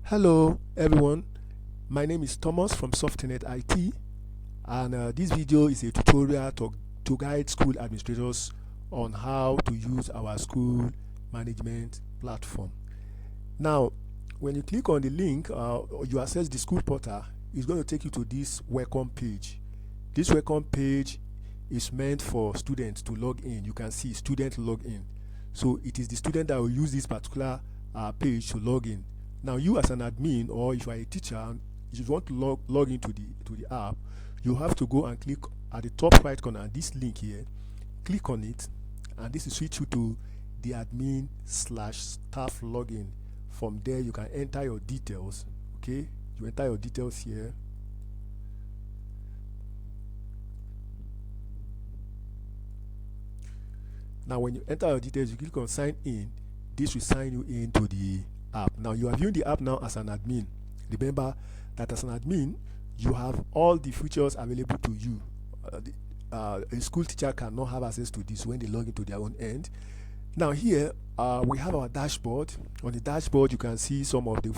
Hello everyone, my name is Thomas from SoftTenet IT, and this video is a tutorial to guide school administrators on how to use our school management platform. Now, when you click on the link, you access the school portal, it's going to take you to this welcome page. This welcome page is meant for students to log in. You can see student login. So it is the student that will use this particular page to log in. Now, you as an admin, or if you are a teacher and you want to log into the app, you have to go and click at the top right corner this link here. Click on it, and this will switch you to the admin/staff login. From there, you can enter your details. Okay, you enter your details here. Now, when you enter your details, you click on sign in. This will sign you into the app. Now, you are viewing the app now as an admin. Remember that as an admin, you have all the features available to you. A school teacher cannot have access to this when they log into their own end. Now, here we have our dashboard. On the dashboard, you can see some of the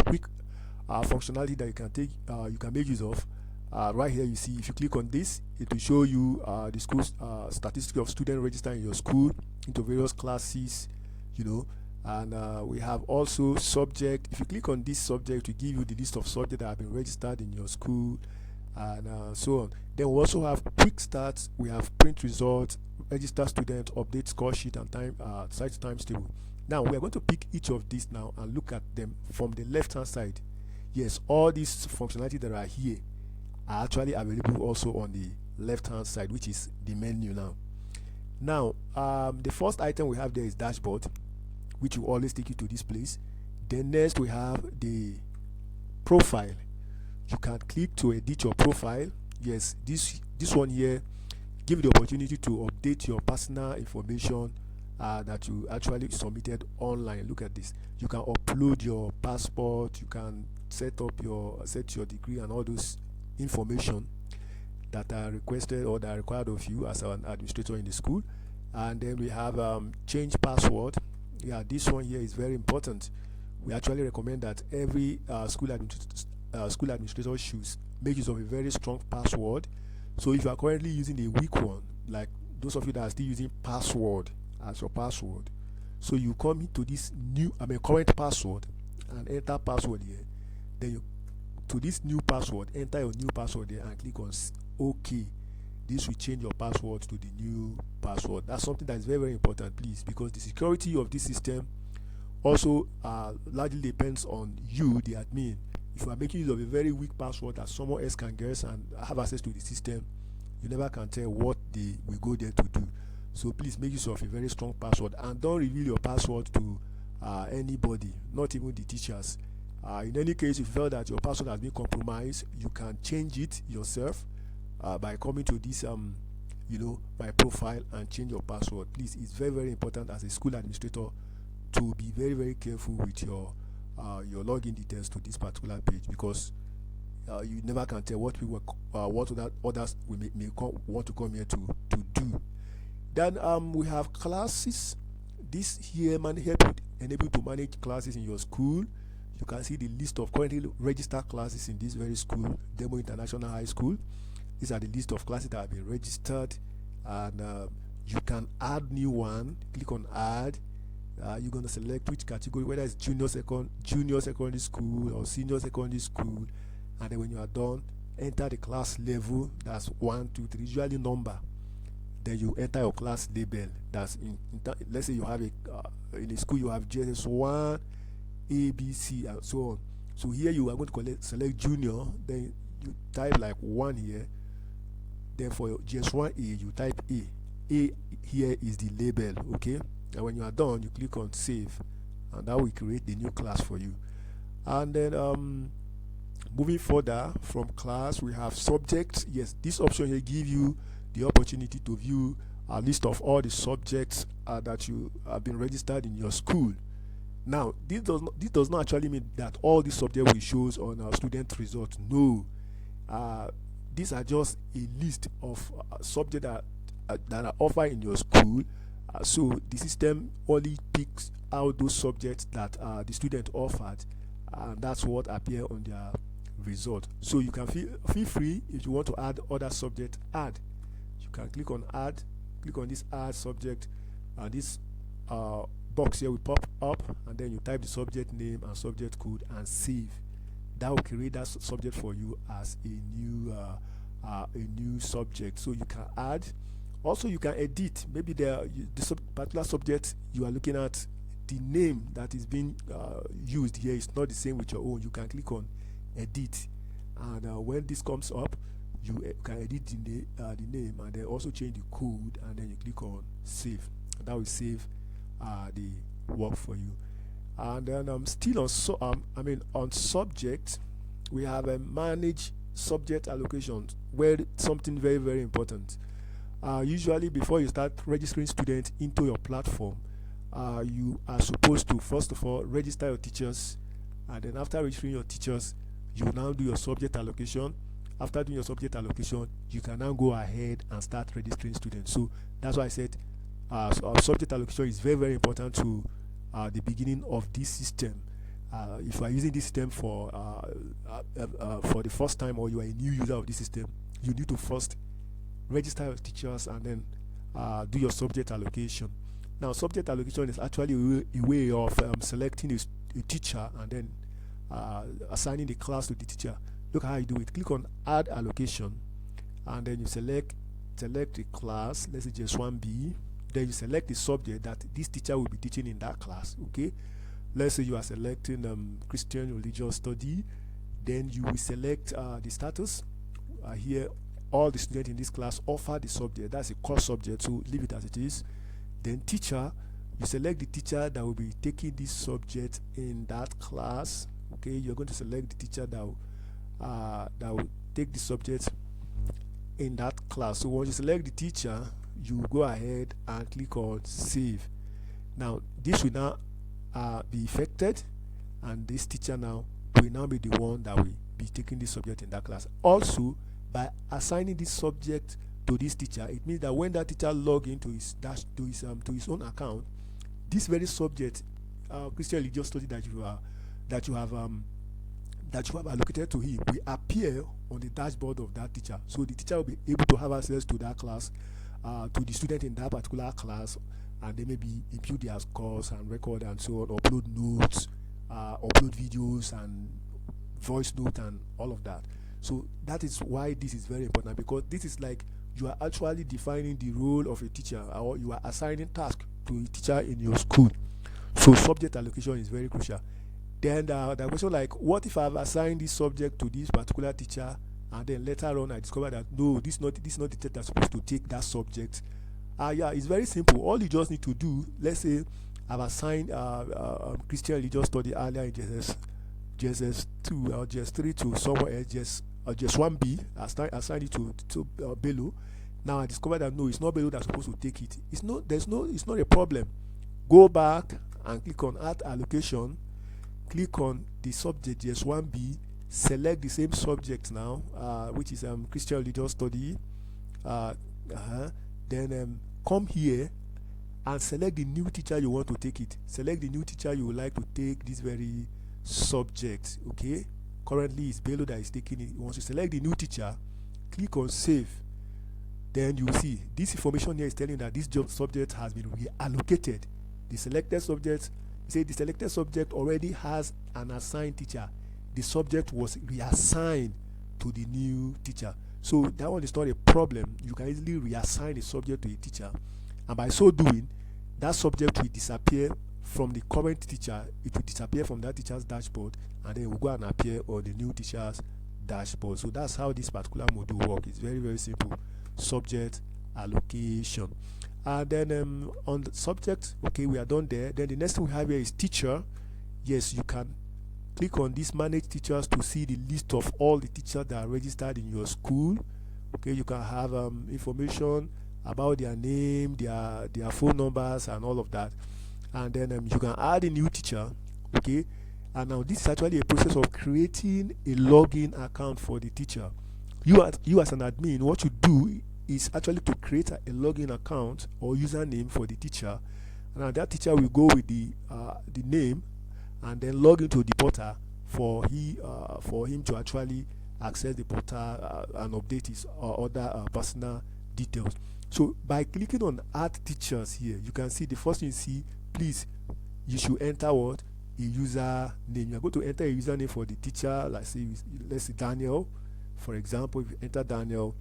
quick functionality that you can make use of. Right here, you see, if you click on this, it will show you the school statistics of students registered in your school into various classes, and we have also subject. If you click on this subject, to give you the list of subjects that have been registered in your school, and so on. Then we also have quick starts. We have print results, register student, update score sheet, and site times table. Now we are going to pick each of these now and look at them from the left hand side. Yes, all these functionality that are here are actually available also on the left hand side, which is the menu now. The first item we have there is dashboard, which will always take you to this place. Then next we have the profile. You can click to edit your profile. Yes, this one here give you the opportunity to update your personal information that you actually submitted online. Look at this. You can upload your passport, you can set your degree and all those information that are requested or that are required of you as an administrator in the school. And then we have change password. Yeah, this one here is very important. We actually recommend that every school administrator should make use of a very strong password. So if you are currently using a weak one, like those of you that are still using password as your password, so you come into this current password and enter password here. Then you to this new password, enter your new password there and click on OK. This will change your password to the new password. That's something that is very, very important, please, because the security of this system also largely depends on you, the admin. If you are making use of a very weak password that someone else can guess and have access to the system, you never can tell what they will go there to do. So please make use of a very strong password and don't reveal your password to anybody, not even the teachers. In any case, if you feel that your password has been compromised, you can change it yourself by coming to this my profile and change your password. Please, it's very, very important as a school administrator to be very, very careful with your login details to this particular page, because you never can tell what people what others may want to come here to do. Then we have classes. This here help you enable to manage classes in your school. You can see the list of currently registered classes in this very school, Demo International High School. These are the list of classes that have been registered, and you can add new one. Click on add. You're going to select which category, whether it's junior secondary school or senior secondary school, and then when you are done, enter the class level. That's 1, 2, 3, usually number. Then you enter your class label. That's let's say you have in a school you have JS1, A, B, C, and so on. So here you are going to select junior. Then you type like 1 here. Then for your JS1A, you type A. A here is the label, okay? And when you are done, you click on save, and that will create the new class for you. And then moving further from class, we have subjects. Yes, this option here gives you the opportunity to view a list of all the subjects that you have been registered in your school. Now, this does not actually mean that all the subjects will show on our student results. No, these are just a list of subjects that are offered in your school. So the system only picks out those subjects that the student offered and that's what appear on their result. So you can feel free, if you want to add other subject, add. You can click on add, click on this add subject, and this box here will pop up, and then you type the subject name and subject code and save. That will create that subject for you as a new subject. So you can add. Also, you can edit. Maybe the particular subject you are looking at, the name that is being used here is not the same with your own. You can click on edit, and when this comes up, you can edit the name, and then also change the code, and then you click on save. That will save the work for you. And then still on subject, we have a manage subject allocations, where something very, very important. Usually, before you start registering students into your platform, you are supposed to first of all register your teachers, and then after registering your teachers, you will now do your subject allocation. After doing your subject allocation, you can now go ahead and start registering students. So that's why I said subject allocation is very, very important to the beginning of this system. If you are using this system for the first time, or you are a new user of this system, you need to first register your teachers and then do your subject allocation. Now, subject allocation is actually a way of selecting a teacher and then assigning the class to the teacher. Look how you do it. Click on add allocation, and then you select the class. Let's say just 1B. Then you select the subject that this teacher will be teaching in that class. Okay, let's say you are selecting Christian religious study. Then you will select the status. Here, all the students in this class offer the subject. That's a core subject, so leave it as it is. Then teacher, you select the teacher that will be taking this subject in that class. Okay, you're going to select the teacher that will take the subject in that class. So once you select the teacher, you go ahead and click on save. Now this will now be affected, and this teacher now will now be the one that will be taking this subject in that class. Also, by assigning this subject to this teacher, it means that when that teacher log into his his own account, this very subject, Christian religious study that you have allocated to him, will appear on the dashboard of that teacher. So the teacher will be able to have access to that class, to the student in that particular class, and they maybe impute their scores and record and so on, upload notes, upload videos and voice note and all of that. So that is why this is very important, because this is like you are actually defining the role of a teacher, or you are assigning tasks to a teacher in your school. So subject allocation is very crucial. Then the question, like, what if I've assigned this subject to this particular teacher, and then later on I discover that no, this is not the teacher that's supposed to take that subject? Yeah, it's very simple. All you just need to do, let's say I've assigned Christian religious study earlier in JSS 2 or JSS 3 to someone else, just 1B. I assigned it to Bello. Now I discover that no, it's not Bello that's supposed to take it. It's not a problem. Go back and click on add allocation. Click on the subject just 1B. Select the same subject now, which is Christian religious study. Then come here and select the new teacher you want to take it. Select the new teacher you would like to take this very subject. Okay, currently it's Bello that is taking it. Once you select the new teacher, click on save. Then you will see this information here is telling that this subject has been reallocated. The selected subject, the selected subject already has an assigned teacher. The subject was reassigned to the new teacher. So that one is not a problem. You can easily reassign a subject to a teacher, and by so doing, that subject will disappear from the current teacher. It will disappear from that teacher's dashboard, and then it will go and appear on the new teacher's dashboard. So that's how this particular module works. It's very, very simple. Subject allocation. And then on the subject, okay, we are done there. Then the next thing we have here is teacher. Yes, you can click on this manage teachers to see the list of all the teachers that are registered in your school. Okay, you can have information about their name, their phone numbers and all of that. And then you can add a new teacher. Okay, and now this is actually a process of creating a login account for the teacher. You as an admin, what you do is actually to create a login account or username for the teacher, and that teacher will go with the name and then log into the portal for him to actually access the portal and update his other personal details. So by clicking on add teachers here, you can see the first thing you see, please, you should enter what? A user name. You are going to enter a username for the teacher. Let's say Daniel, for example. If you enter Daniel,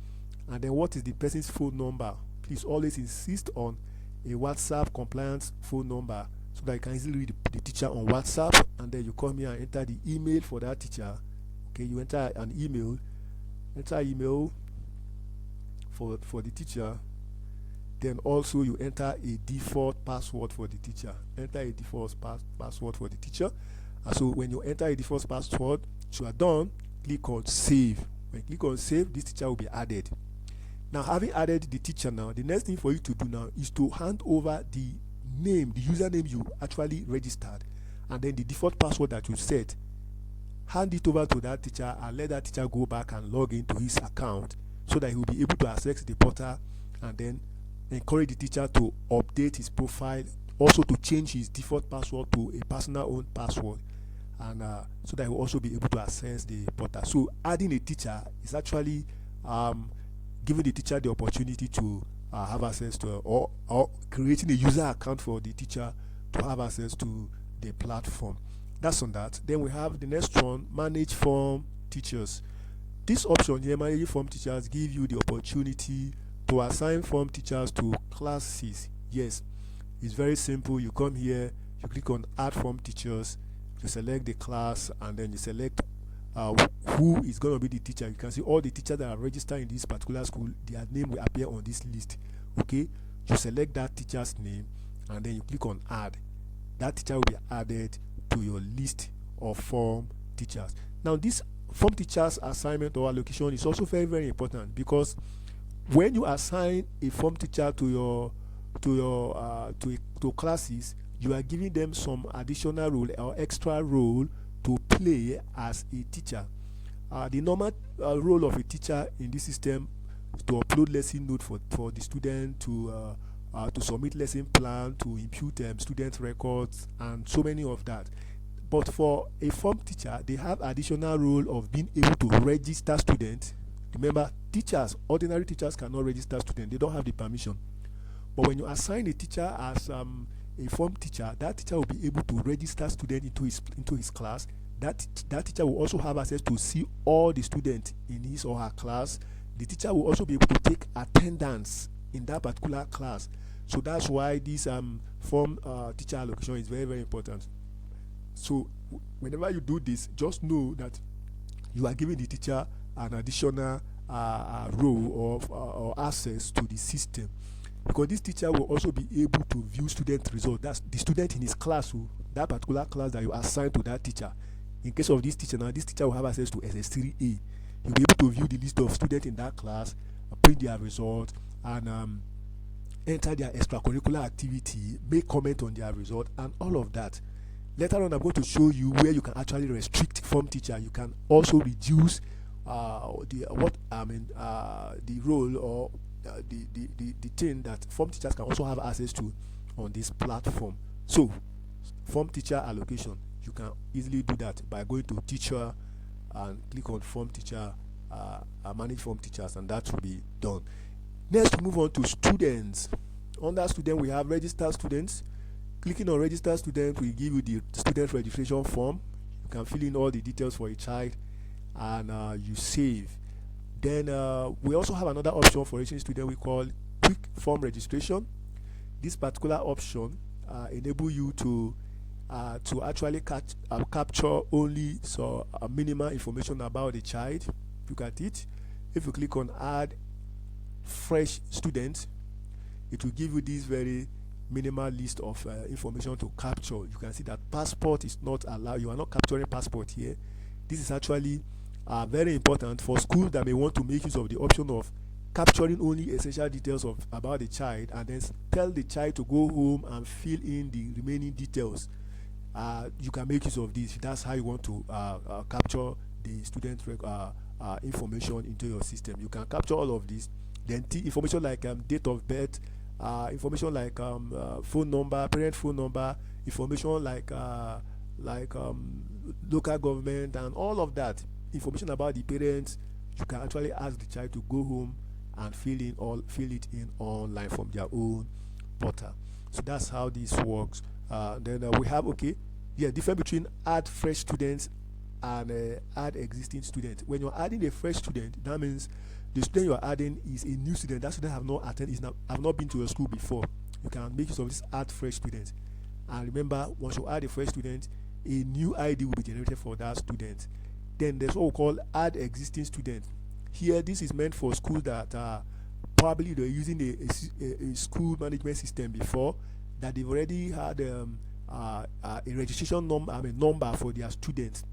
and then what is the person's phone number? Please always insist on a WhatsApp compliance phone number so that you can easily read the teacher on WhatsApp. And then you come here and enter the email for that teacher. Okay, you enter an email, for the teacher. Then also you enter a default password for the teacher. Enter a default password for the teacher. And so when you enter a default password, you are done, click on save. When you click on save, this teacher will be added. Now, having added the teacher, now the next thing for you to do now is to hand over the name, the username you actually registered, and then the default password that you set. Hand it over to that teacher and let that teacher go back and log into his account so that he will be able to access the portal, and then encourage the teacher to update his profile, also to change his default password to a personal owned password, and so that he will also be able to access the portal. So adding a teacher is actually giving the teacher the opportunity to have access to, or creating a user account for the teacher to have access to the platform. That's on that. Then we have the next one, manage form teachers. This option here, manage form teachers, give you the opportunity to assign form teachers to classes. Yes, it's very simple. You come here, you click on add form teachers, you select the class, and then you select who is going to be the teacher. You can see all the teachers that are registered in this particular school, their name will appear on this list. Okay, you select that teacher's name, and then you click on add. That teacher will be added to your list of form teachers. Now, this form teachers assignment or allocation is also very, very important, because when you assign a form teacher to classes, you are giving them some additional role or extra role to play as a teacher. The normal role of a teacher in this system is to upload lesson note for the student, to submit lesson plan, to impute student records, and so many of that. But for a form teacher, they have additional role of being able to register students. Remember, ordinary teachers cannot register students. They don't have the permission. But when you assign a teacher as a form teacher, that teacher will be able to register students into his class. That teacher will also have access to see all the students in his or her class. The teacher will also be able to take attendance in that particular class. So that's why this form teacher allocation is very, very important. So whenever you do this, just know that you are giving the teacher an additional role or access to the system, because this teacher will also be able to view student results. That's the student in his class, that particular class that you assign to that teacher. In case of this teacher, now this teacher will have access to SS3A. He'll be able to view the list of students in that class, print their result, and enter their extracurricular activity, make comment on their result, and all of that. Later on, I'm going to show you where you can actually restrict form teacher. You can also reduce the role or the thing that form teachers can also have access to on this platform. So, form teacher allocation, you can easily do that by going to teacher and click on form teacher, manage form teachers, and that will be done. Next, we move on to students. Under student, we have registered students. Clicking on register student will give you the student registration form. You can fill in all the details for a child, and you save. Then we also have another option for registering student we call quick form registration. This particular option enable you to actually capture only minimal information about the child. Look at it. If you click on add fresh students, it will give you this very minimal list of information to capture. You can see that passport is not allowed. You are not capturing passport here. This is actually very important for schools that may want to make use of the option of capturing only essential details about the child, and then tell the child to go home and fill in the remaining details. You can make use of this. That's how you want to capture the student information into your system. You can capture all of this. Then information like date of birth, information like phone number, parent phone number, information like local government and all of that information about the parents, you can actually ask the child to go home and fill it in online from their own portal. So that's how this works. Then we have, okay, yeah, difference between add fresh students and add existing students. When you're adding a fresh student, that means the student you're adding is a new student. That student have not been to your school before. You can make use of this add fresh student. And remember, once you add a fresh student, a new ID will be generated for that student. Then there's what we call add existing student. Here, this is meant for schools that probably they're using a school management system before, that they've already had a registration number for their students.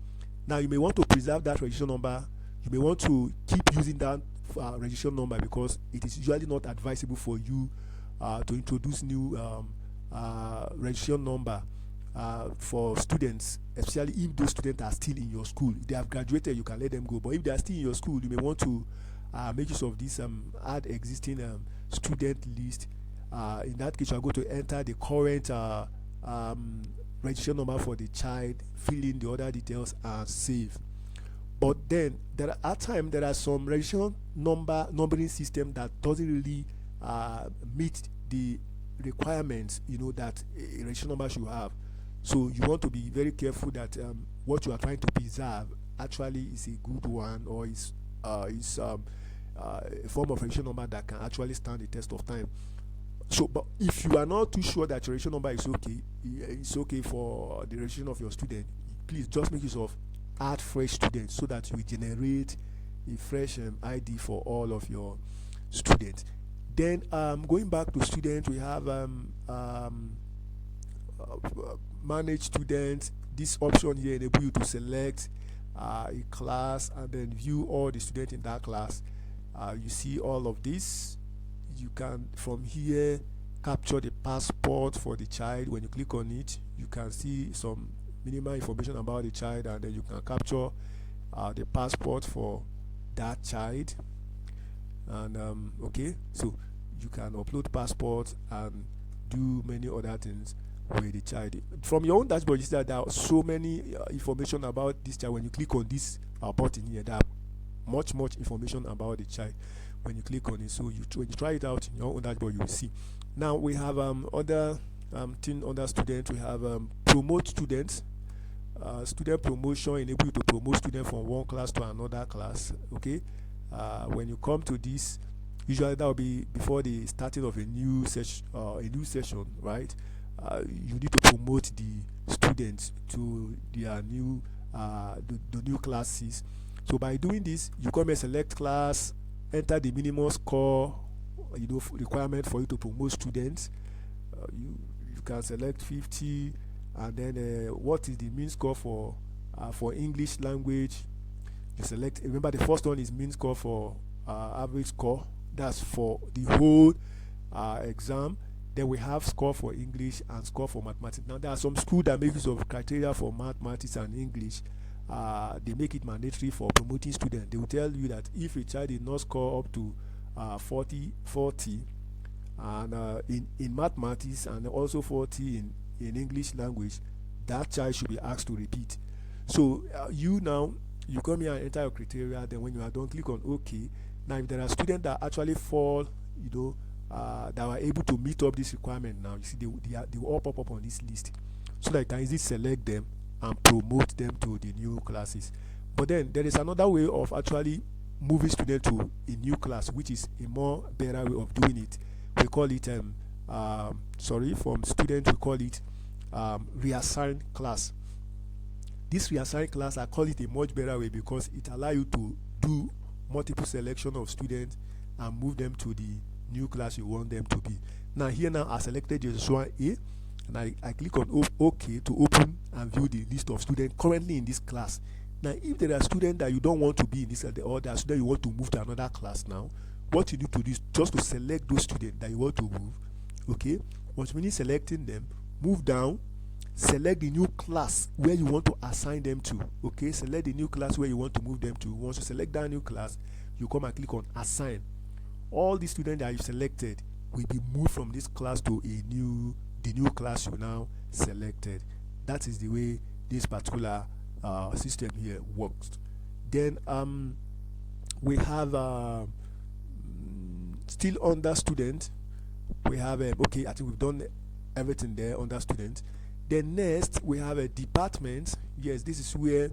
Now you may want to preserve that registration number. You may want to keep using that registration number, because it is usually not advisable for you to introduce new registration number for students, especially if those students are still in your school. If they have graduated, you can let them go, but if they are still in your school, you may want to make use of this add existing student list. In that case, you are going to enter the current registration number for the child, fill in the other details, and save. But then there are some registration numbering system that doesn't really meet the requirements, that a registration number should have. So you want to be very careful that what you are trying to preserve actually is a good one, or is a form of registration number that can actually stand the test of time. So, but if you are not too sure that your registration number is okay, it's okay for the registration of your student, please just make use of add fresh students, so that you generate a fresh ID for all of your students. Then going back to students, we have manage students. This option here enable you to select a class and then view all the students in that class. You see all of this. You can from here capture the passport for the child. When you click on it, you can see some minimal information about the child, and then you can capture the passport for that child. And okay, so you can upload passport and do many other things with the child. From your own dashboard, you see that there are so many information about this child. When you click on this button here, there are much information about the child when you click on it. So when you try it out in your own dashboard, you will see. Now we have other students. We have promote students. Student promotion enable you to promote students from one class to another class. Okay, when you come to this, usually that will be before the starting of a new session, right? You need to promote the students to their new the new classes. So by doing this, you come and select class, enter the minimum score, requirement for you to promote students. You can select 50, and then what is the mean score for English language. You select. Remember, the first one is mean score for average score. That's for the whole exam. Then we have score for English and score for mathematics. Now there are some schools that make use of criteria for mathematics and English. They make it mandatory for promoting students. They will tell you that if a child did not score up to 40 and in mathematics, and also 40 in English language, that child should be asked to repeat. So you come here and enter your criteria. Then when you are done, click on OK. Now if there are students that actually fall, that are able to meet up this requirement, now you see they will all pop up on this list, so that you can easily select them and promote them to the new classes. But then there is another way of actually moving students to a new class, which is a more better way of doing it. We call it from students we call it reassign class. This reassign class, I call it a much better way, because it allows you to do multiple selection of students and move them to the new class you want them to be. Now I selected Joshua A, and I click on OK to open and view the list of students currently in this class. Now if there are students that you don't want to be in this, or there are students you want to move to another class, now what you need to do is just to select those students that you want to move. Okay, once you finish selecting them, move down, select the new class where you want to assign them to. Okay, select the new class where you want to move them to. Once you select that new class, you come and click on assign. All the students that you selected will be moved from this class to the new class you now selected. That is the way this particular system here works. Then we have still under student. We have okay, I think we've done everything there under student. Then next we have a department. Yes, this is where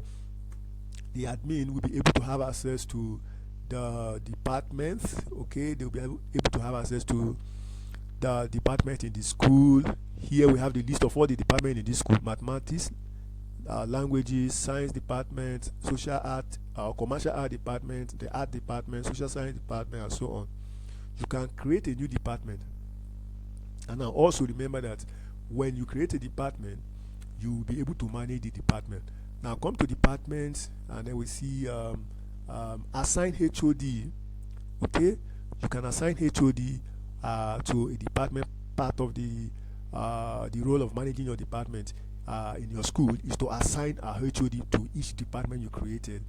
the admin will be able to have access to the department. Okay, they'll be able to have access to the department in the school. Here we have the list of all the departments in this school: mathematics, languages, science department, social art, commercial art department, the art department, social science department, and so on. You can create a new department. And now also remember that when you create a department, you will be able to manage the department. Now come to departments, and then we see assign HOD. Okay, you can assign HOD to a department. Part of the role of managing your department in your school is to assign a HOD to each department you created.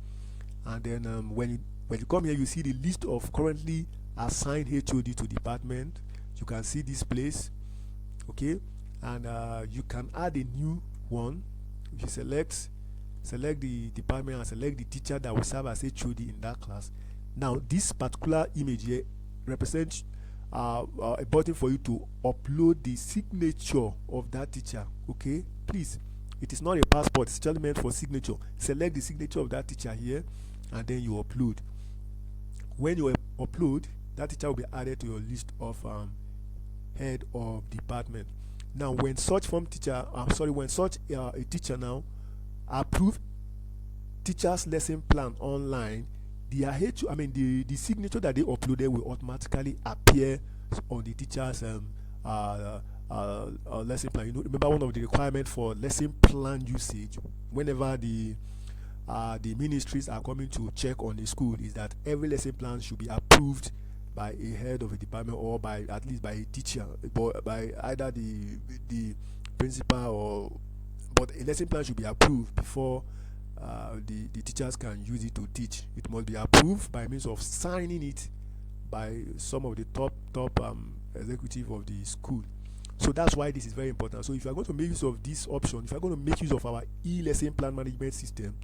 And then when you come here, you see the list of currently assigned HOD to department. You can see this place, okay, and you can add a new one. If you select the department and select the teacher that will serve as HOD in that class. Now this particular image here represents a button for you to upload the signature of that teacher. Okay, please, it is not a passport, it's just meant for signature. Select the signature of that teacher here, and then you upload. When you upload, that teacher will be added to your list of head of department. Now when such a teacher now approve teacher's lesson plan online, the signature that they uploaded will automatically appear on the teacher's lesson plan. Remember, one of the requirements for lesson plan usage, whenever the ministries are coming to check on a school, is that every lesson plan should be approved by a head of a department, or by at least by a teacher, by either the principal, but a lesson plan should be approved before the teachers can use it to teach. It must be approved by means of signing it by some of the top executive of the school. So that's why this is very important. So if you are going to make use of this option, if you are going to make use of our e-lesson plan management system,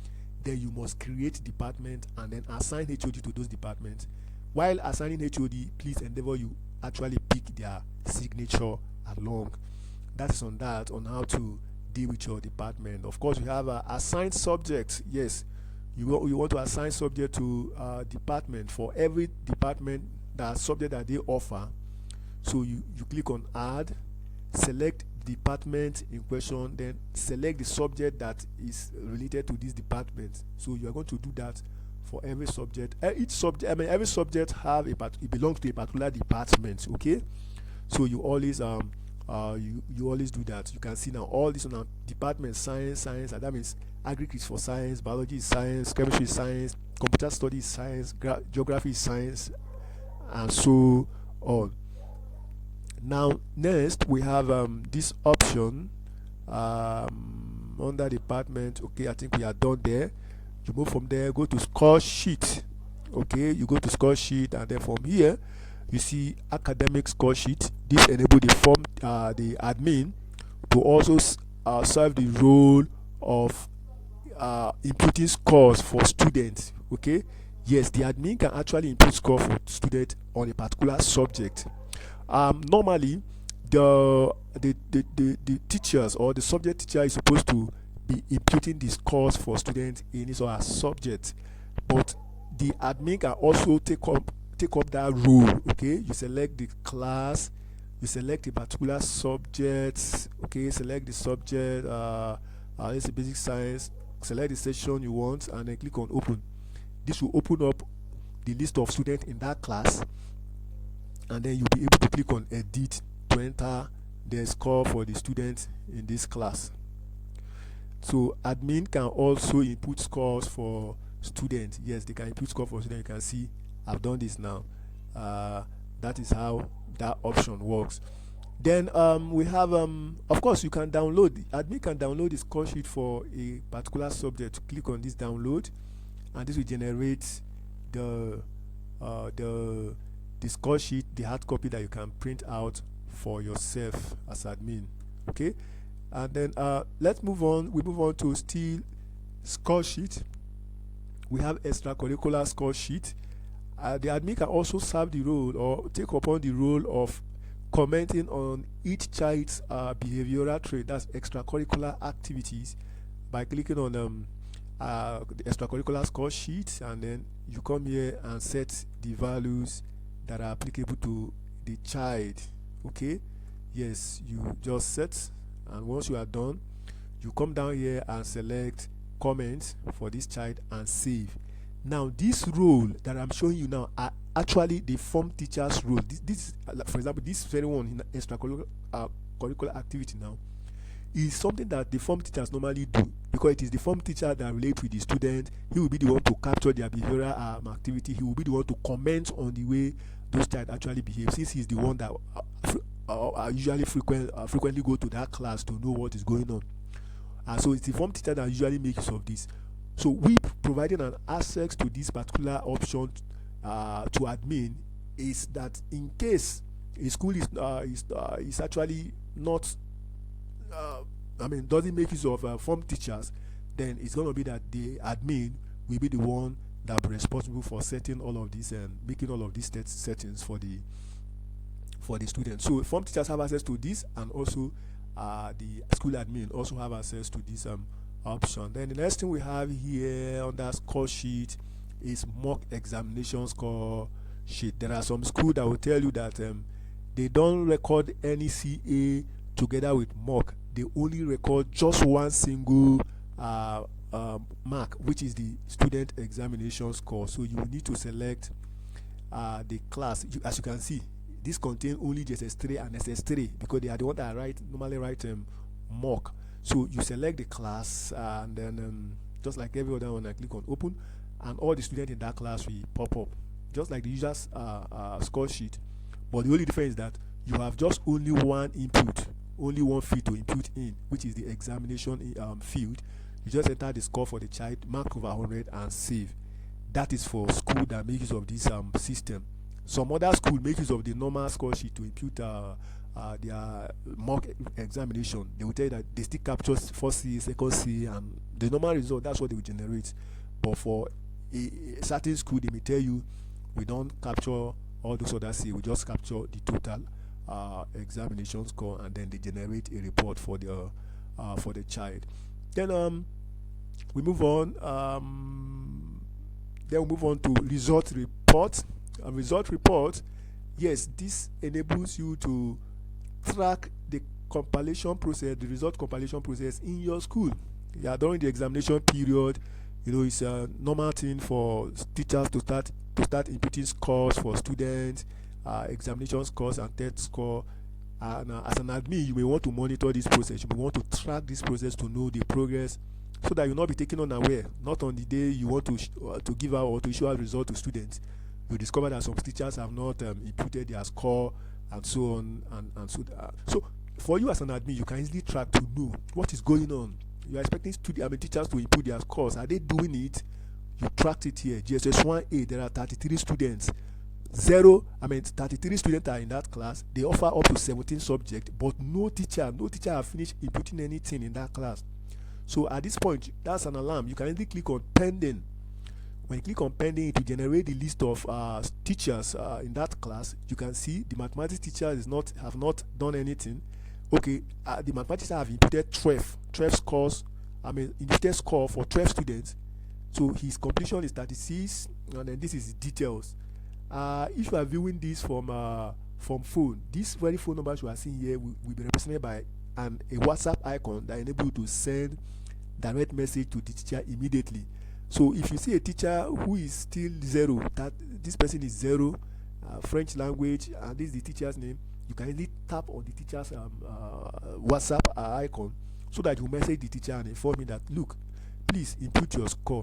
then you must create department and then assign HOD to those departments. While assigning HOD, please endeavor you actually pick their signature along. That is on how to deal with your department. Of course, we have assigned subjects. Yes, you want to assign subject to department. For every department, the subject that they offer. So you click on add, select department in question, then select the subject that is related to this department. So you are going to do that for every subject. Every subject it belongs to a particular department. Okay, so you always you always do that. You can see now all this on our department: science, and that means agriculture is for science, biology is science, chemistry is science, computer studies is science, geography is science, and so on. Now next we have this option under department. Okay, I think we are done there. You move from there, go to score sheet. Okay, you go to score sheet, and then from here you see academic score sheet. This enables the admin to also serve the role of imputing scores for students. Okay, yes, the admin can actually input score for students on a particular subject. Normally the teachers or the subject teacher is supposed to be imputing the scores for students in his or her subject, but the admin can also take up that role. Okay, you select the class, you select a particular subject. Okay, select the subject, let's say basic science, select the section you want, and then click on open. This will open up the list of students in that class, and then you'll be able to click on edit to enter the score for the students in this class. So admin can also input scores for students. Yes, they can input score for students. You can see I've done this now. That is how that option works. Then we have of course you can download, admin can download the score sheet for a particular subject. Click on this download, and this will generate the score sheet, the hard copy that you can print out for yourself as admin. Okay, and then let's move on. We move on to still score sheet. We have extracurricular score sheet. The admin can also serve the role or take upon the role of commenting on each child's behavioral trait, that's extracurricular activities, by clicking on the extracurricular score sheet, and then you come here and set the values that are applicable to the child. Okay, yes, you just set, and once you are done, you come down here and select comment for this child and save. Now this role that I'm showing you now are actually the form teacher's role. This for example, this very one in extracurricular curricular activity now is something that the form teachers normally do, because it is the form teacher that relates with the student. He will be the one to capture their behavioral activity. He will be the one to comment on the way those child actually behave, since he's the one that usually frequently go to that class to know what is going on. And so it's the form teacher that usually makes use of this. So we providing an access to this particular option to admin is that in case a school is actually not doesn't make use of form teachers, then it's going to be that the admin will be the one that will be responsible for setting all of these and making all of these settings for the students. So form teachers have access to this, and also the school admin also have access to this option. Then the next thing we have here on that score sheet is mock examination score sheet. There are some schools that will tell you that they don't record any CA together with mock. They only record just one single mark, which is the student examination score. So you will need to select the class. As you can see, this contains only JSS3 and SS3, because they are the ones that normally write mock. So you select the class, and then just like every other one, I click on open, and all the students in that class will pop up, just like the usual score sheet. But the only difference is that you have just only one input, only one field to input in, which is the examination field. You just enter the score for the child, mark over 100, and save. That is for school that make use of this system. Some other school make use of the normal score sheet to impute their mock examination. They will tell you that they still capture first C, second C, and the normal result, that's what they will generate. But for a certain school, they may tell you, we don't capture all those other C, we just capture the total examination score, and then they generate a report for the child. Then we move on. Then we move on to result report. Result report, yes, this enables you to track the compilation process, the result compilation process in your school. Yeah, during the examination period, it's a normal thing for teachers to start inputting scores for students, examination scores and test score. And as an admin, you may want to monitor this process. You may want to track this process to know the progress, so that you will not be taken unaware. Not on the day you want to give out or to issue a result to students, you discover that some teachers have not imputed their score, and so on and so. So for you as an admin, you can easily track to know what is going on. You are expecting teachers to input their scores. Are they doing it? You tracked it here. GSS 1A, there are 33 students. 33 students are in that class. They offer up to 17 subjects, but no teacher have finished inputting anything in that class. So at this point, that's an alarm. You can easily click on pending. When you click on pending, it will generate the list of teachers in that class. You can see the mathematics teacher have not done anything. Okay, the mathematics teacher have inputted 12 scores. Inputted score for 12 students. So his completion is 36, and then this is the details. If you are viewing this from phone, this very phone number you are seeing here will be represented by a WhatsApp icon that enables you to send direct message to the teacher immediately. So if you see a teacher who is still zero, that this person is zero, French language, and this is the teacher's name, you can easily tap on the teacher's WhatsApp icon, so that you message the teacher and inform me that, look, please input your score.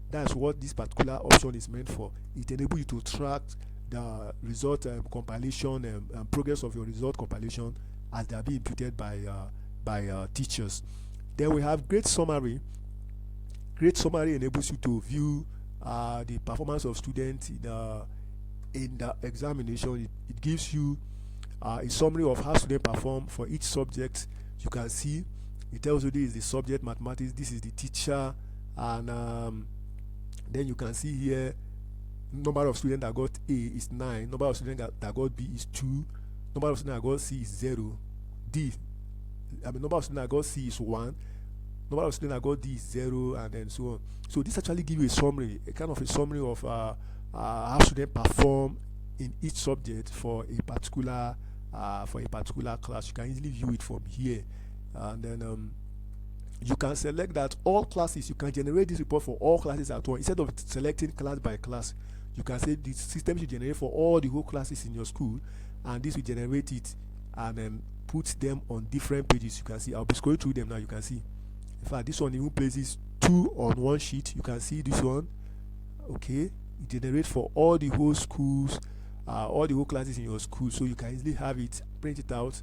That's what this particular option is meant for. It enables you to track the result compilation and progress of your result compilation as they are being imputed by teachers. Then we have grade summary. Grade summary enables you to view the performance of students in the examination. It gives you a summary of how students perform for each subject. You can see it tells you this is the subject mathematics, this is the teacher, and then you can see here number of students that got A is 9, number of students that got B is 2, number of students that got C is 0, number of students that got C is 1, number of students that got D is 0, and then so on. So this actually gives you a summary, a kind of a summary of how students perform in each subject for a particular class. You can easily view it from here, and then you can select that all classes. You can generate this report for all classes at once instead of selecting class by class. You can say the system should generate for all the whole classes in your school, and this will generate it and put them on different pages. You can see I'll be scrolling through them now. You can see, in fact, this one even places 2 on one sheet. You can see this one. Okay, it generates for all the whole schools, all the whole classes in your school, so you can easily have it, print it out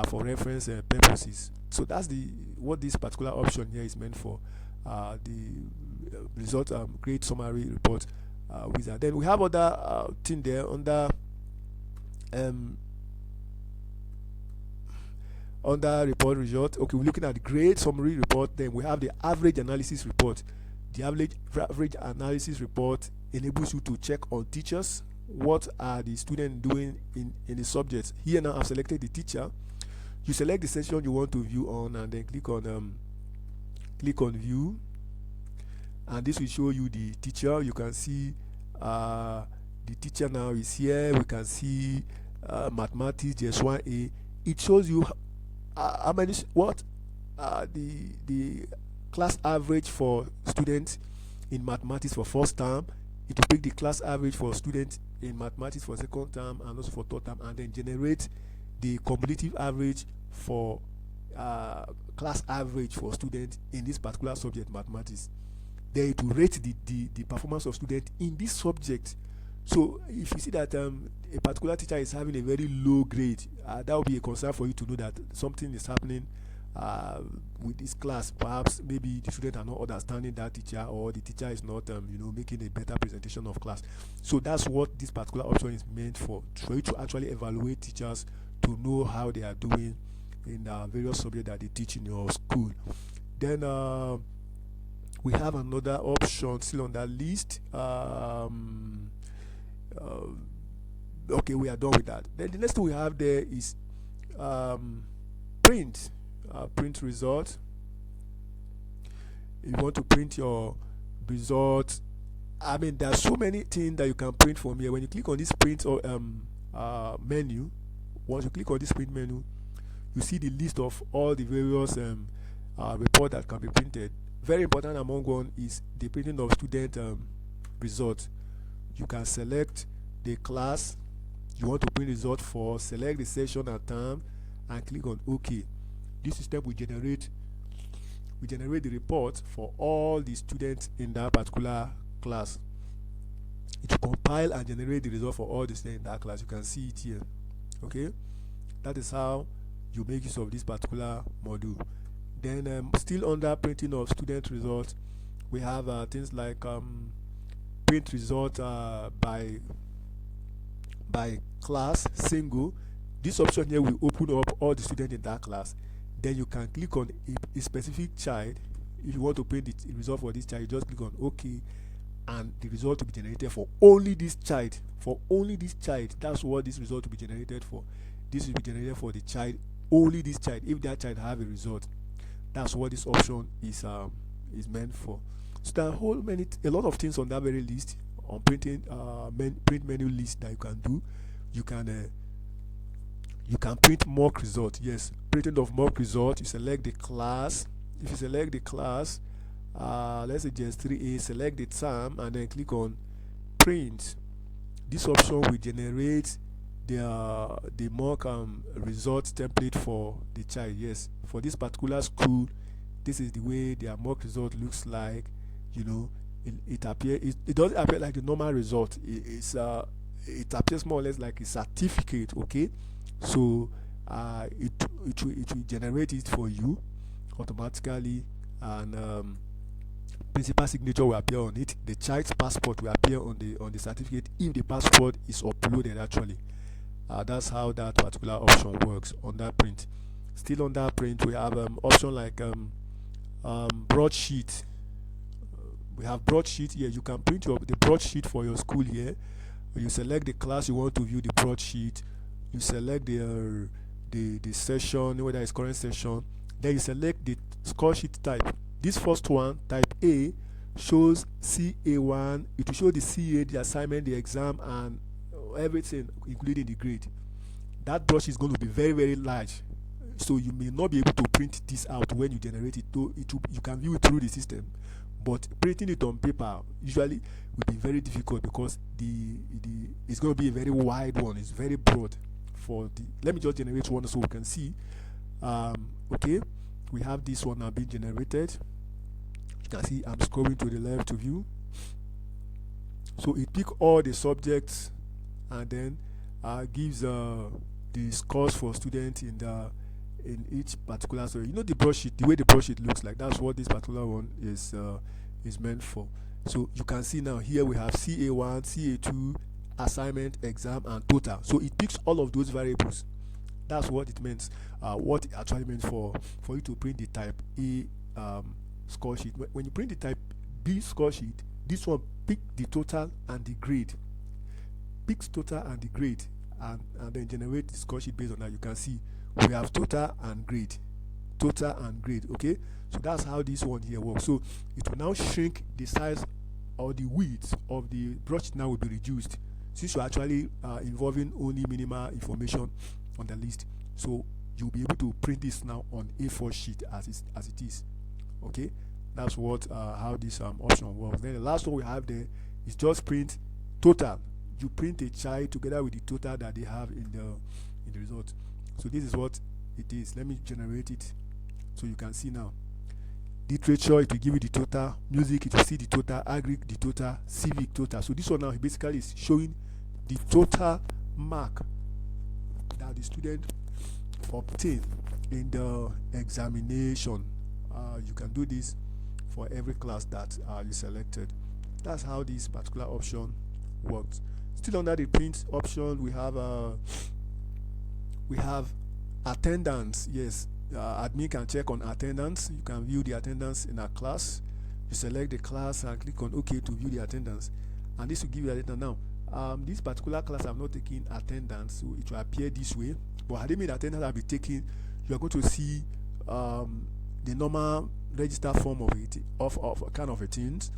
for reference purposes. So that's what this particular option here is meant for. The result grade summary report wizard. Then we have other thing there under report result. Okay, we're looking at the grade summary report. Then we have the average analysis report. The average analysis report enables you to check on teachers. What are the students doing in the subject? Here now I've selected the teacher. You select the section you want to view on, and then click on view, and this will show you the teacher. You can see the teacher now is here. We can see mathematics JS1A. It shows you how many the class average for students in mathematics for first term. It will pick the class average for students in mathematics for second term and also for third term, and then generate the cumulative average for class average for students in this particular subject, mathematics. Then it will rate the performance of students in this subject. So if you see that a particular teacher is having a very low grade, that will be a concern for you to know that something is happening with this class. Perhaps maybe the students are not understanding that teacher, or the teacher is not making a better presentation of class. So that's what this particular option is meant for you to actually evaluate teachers, to know how they are doing in various subjects that they teach in your school. Then we have another option still on that list. Okay, we are done with that. Then the next thing we have there is print result. If you want to print your result, there are so many things that you can print from here. When you click on this print or menu, once you click on this print menu, you see the list of all the various reports that can be printed. Very important among one is the printing of student results. You can select the class you want to print result for, select the session and term, and click on OK. This system will generate the report for all the students in that particular class. It will compile and generate the result for all the students in that class. You can see it here. Okay, that is how you make use of this particular module. Then still under printing of student results, we have things like print result by class single. This option here will open up all the students in that class. Then you can click on a specific child. If you want to print the result for this child, you just click on OK, and the result will be generated for only this child. For only this child, that's what this result will be generated for. This will be generated for the child, only this child. If that child have a result, that's what this option is meant for. So there are a lot of things on that very list, on printing print menu list that you can do. You can print mock result. Yes, printing of mock result. You select the class. If you select the class, let's say JS3A, select the term, and then click on print. This option will generate the mock result template for the child. Yes, for this particular school, this is the way their mock result looks like. It doesn't appear like the normal result. It appears more or less like a certificate. Okay, so it will generate it for you automatically, and principal signature will appear on it. The child's passport will appear on the certificate if the passport is uploaded actually. That's how that particular option works on that print. Still on that print, we have option like broadsheet. We have broadsheet here. You can print the broadsheet for your school here. You select the class you want to view the broadsheet. You select the session, whether it's current session. Then you select the score sheet type. This first one, type A, shows CA1. It will show the CA, the assignment, the exam, and everything, including the grade. That brush is going to be very, very large, so you may not be able to print this out when you generate it. Though you can view it through the system, but printing it on paper usually will be very difficult because it's going to be a very wide one. It's very broad. Let me just generate one so we can see. Okay, we have this one now being generated. You can see I'm scrolling to the left to view. So it picks all the subjects and then gives the scores for students in each particular. So the broadsheet, the way the broadsheet looks like, that's what this particular one is meant for. So you can see now here we have CA1, CA2, assignment, exam, and total. So it picks all of those variables. That's what it means. What it actually means for you to print the type A score sheet. When you print the type B score sheet, this one pick the total and the grade. Picks total and the grade, and then generate the score sheet based on that. You can see we have total and grade. Okay, so that's how this one here works. So it will now shrink the size or the width of the brush. Now will be reduced since you're actually involving only minimal information on the list. So you'll be able to print this now on A4 sheet as it is. Okay, that's what how this option works. Then the last one we have there is just print total. You print a child together with the total that they have in the result. So this is what it is. Let me generate it so you can see now. Literature, it will give you the total. Music, it will see the total. Agri, the total. Civic, total. So this one now basically is showing the total mark that the student obtained in the examination. You can do this for every class that you selected. That's how this particular option works. Still under the print option, we have attendance. Yes, admin can check on attendance. You can view the attendance in a class. You select the class and click on OK to view the attendance, and this will give you the attendance. Now, this particular class I'm not taking attendance, so it will appear this way. But had it been attendance I'll be taking, you are going to see the normal register form of it of kind of a things,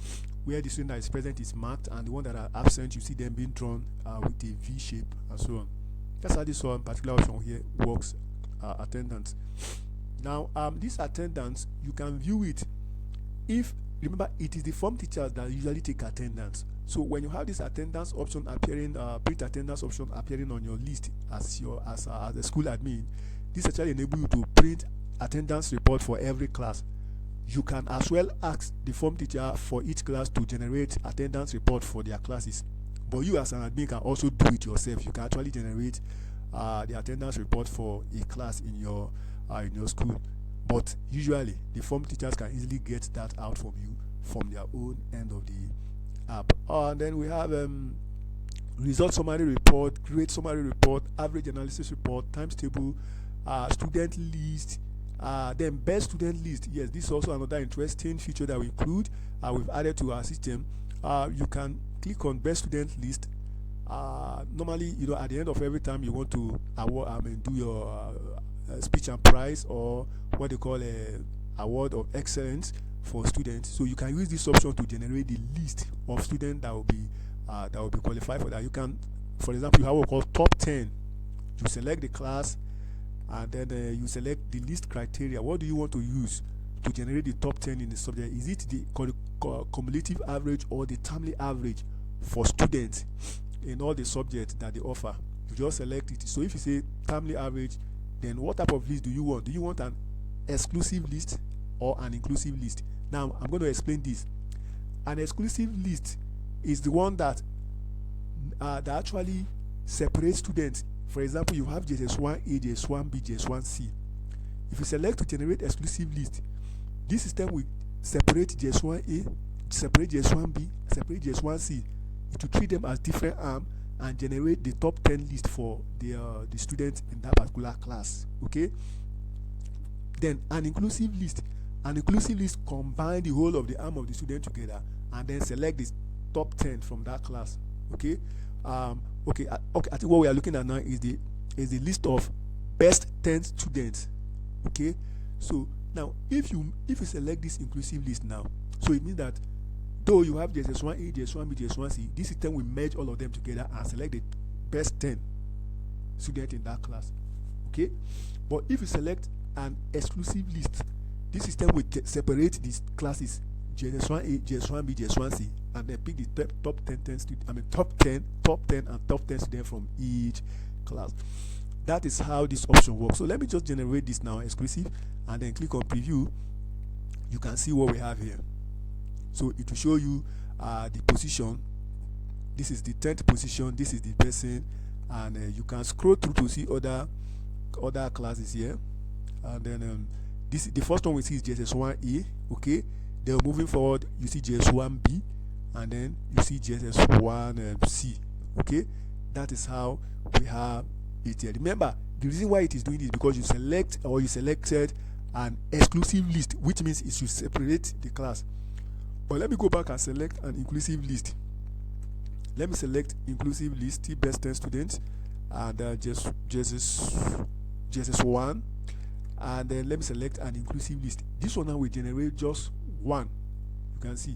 where the student that is present is marked, and the one that are absent, you see them being drawn with a V shape and so on. That's how this one particular option here works. Attendance. Now, this attendance, you can view it if, remember, it is the form teachers that usually take attendance. So when you have this attendance option appearing, print attendance option appearing on your list as a school admin, this actually enables you to print attendance report for every class. You can as well ask the form teacher for each class to generate attendance report for their classes. But you as an admin can also do it yourself. You can actually generate the attendance report for a class in your school. But usually the form teachers can easily get that out from you from their own end of the app. And then we have result summary report, grade summary report, average analysis report, times table, student list. Then best student list. Yes, this is also another interesting feature that we include. We've added to our system. You can click on best student list. Normally, at the end of every time you want to do your speech and prize, or what they call a award of excellence for students. So you can use this option to generate the list of students that will be qualified for that. You can, for example, you have what called top 10. You select the class, and then you select the list criteria. What do you want to use to generate the top 10 in the subject? Is it the cumulative average or the termly average for students in all the subjects that they offer? You just select it. So if you say termly average, then what type of list do you want? Do you want an exclusive list or an inclusive list? Now I'm going to explain this. An exclusive list is the one that actually separates students. For example, you have JS1A, JS1B, JS1C. If you select to generate exclusive list, this system will separate JS1A, separate JS1B, separate JS1C. It will treat them as different arms and generate the top 10 list for the students in that particular class. Okay. Then an inclusive list. An inclusive list combine the whole of the arm of the student together and then select the top 10 from that class. Okay. Okay, I think what we are looking at now is the list of best 10 students. Okay, so now if you select this inclusive list now, so it means that though you have JSS1A, JS1B, JS1C, this system will merge all of them together and select the best 10 students in that class. Okay, but if you select an exclusive list, this system will separate these classes JS1A, JS1B, JS1C, and then pick the top 10 students. I mean top 10 and top 10 students from each class. That is how this option works. So let me just generate this now, exclusive, and then click on preview. You can see what we have here. So it will show you the position. This is the 10th position. This is the person, and you can scroll through to see other classes here. And then the first one we see is JSS1A. Okay. Then moving forward, you see JS1B, and then you see JSS1C. Okay, that is how we have it here. Remember, the reason why it is doing this is because you selected an exclusive list, which means it should separate the class. But let me go back and select an inclusive list. Let me select inclusive list, the best 10 students, and just JSS1, and then let me select an inclusive list. This one now will generate just one. You can see